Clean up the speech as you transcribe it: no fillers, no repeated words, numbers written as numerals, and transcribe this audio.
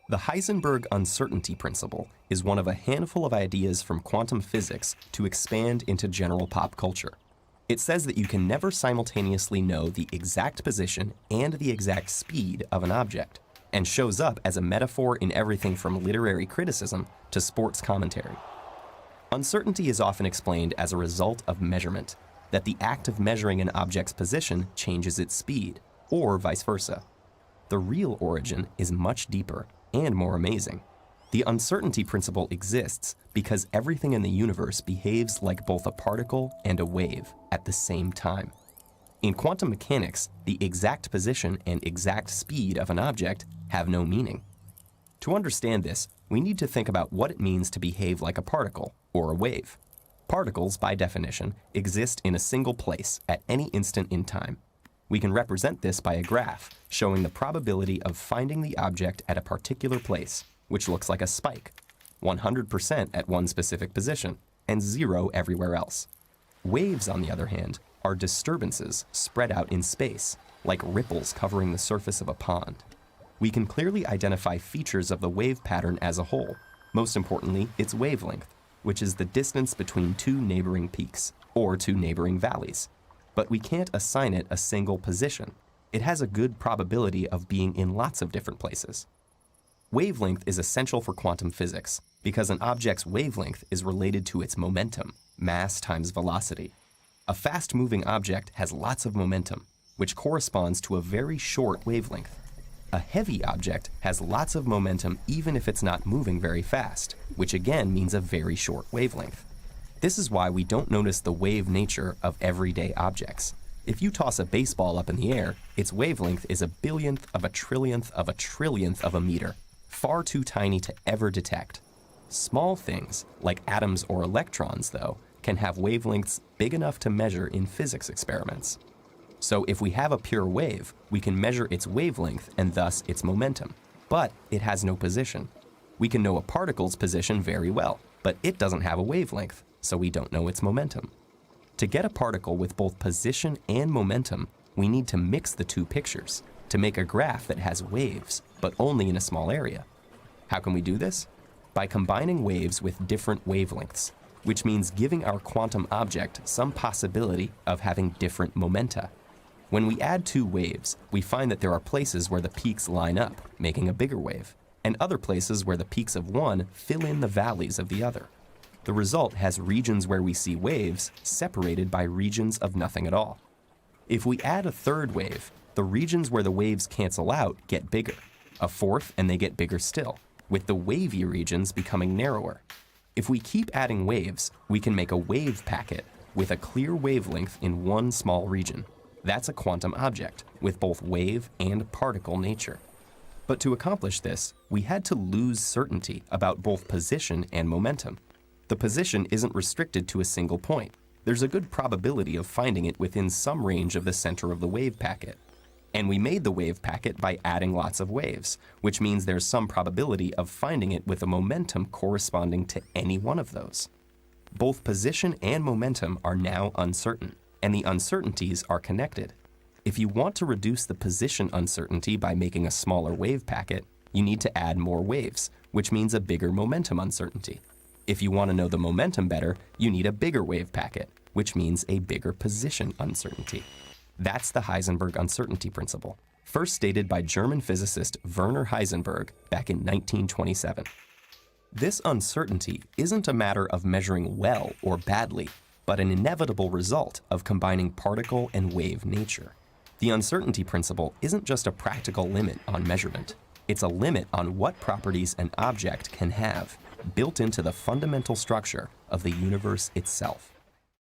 The Heisenberg uncertainty principle is one of a handful of ideas from quantum physics to expand into general pop culture. It says that you can never simultaneously know the exact position and the exact speed of an object, and shows up as a metaphor in everything from literary criticism to sports commentary. Uncertainty is often explained as a result of measurement, that the act of measuring an object's position changes its speed, or vice versa. The real origin is much deeper and more amazing. The uncertainty principle exists because everything in the universe behaves like both a particle and a wave at the same time. In quantum mechanics, the exact position and exact speed of an object have no meaning. To understand this, we need to think about what it means to behave like a particle or a wave. Particles, by definition, exist in a single place at any instant in time. We can represent this by a graph showing the probability of finding the object at a particular place, which looks like a spike, 100% at one specific position, and 0 everywhere else. Waves, on the other hand, are disturbances spread out in space, like ripples covering the surface of a pond. We can clearly identify features of the wave pattern as a whole, most importantly, its wavelength, which is the distance between two neighboring peaks, or two neighboring valleys. But we can't assign it a single position. It has a good probability of being in lots of different places. Wavelength is essential for quantum physics because an object's wavelength is related to its momentum, mass times velocity. A fast-moving object has lots of momentum, which corresponds to a very short wavelength. A heavy object has lots of momentum even if it's not moving very fast, which again means a very short wavelength. This is why we don't notice the wave nature of everyday objects. If you toss a baseball up in the air, its wavelength is a billionth of a trillionth of a trillionth of a meter, far too tiny to ever detect. Small things, like atoms or electrons, though, can have wavelengths big enough to measure in physics experiments. So if we have a pure wave, we can measure its wavelength and thus its momentum, but it has no position. We can know a particle's position very well, but it doesn't have a wavelength, so we don't know its momentum. To get a particle with both position and momentum, we need to mix the two pictures to make a graph that has waves, but only in a small area. How can we do this? By combining waves with different wavelengths, which means giving our quantum object some possibility of having different momenta. When we add two waves, we find that there are places where the peaks line up, making a bigger wave, and other places where the peaks of one fill in the valleys of the other. The result has regions where we see waves separated by regions of nothing at all. If we add a third wave, the regions where the waves cancel out get bigger, a fourth and they get bigger still, with the wavy regions becoming narrower. If we keep adding waves, we can make a wave packet with a clear wavelength in one small region. That's a quantum object with both wave and particle nature. But to accomplish this, we had to lose certainty about both position and momentum. The position isn't restricted to a single point. There's a good probability of finding it within some range of the center of the wave packet. And we made the wave packet by adding lots of waves, which means there's some probability of finding it with a momentum corresponding to any one of those. Both position and momentum are now uncertain, and the uncertainties are connected. If you want to reduce the position uncertainty by making a smaller wave packet, you need to add more waves, which means a bigger momentum uncertainty. If you want to know the momentum better, you need a bigger wave packet, which means a bigger position uncertainty. That's the Heisenberg uncertainty principle, first stated by German physicist Werner Heisenberg back in 1927. This uncertainty isn't a matter of measuring well or badly, but an inevitable result of combining particle and wave nature. The uncertainty principle isn't just a practical limit on measurement. It's a limit on what properties an object can have, built into the fundamental structure of the universe itself.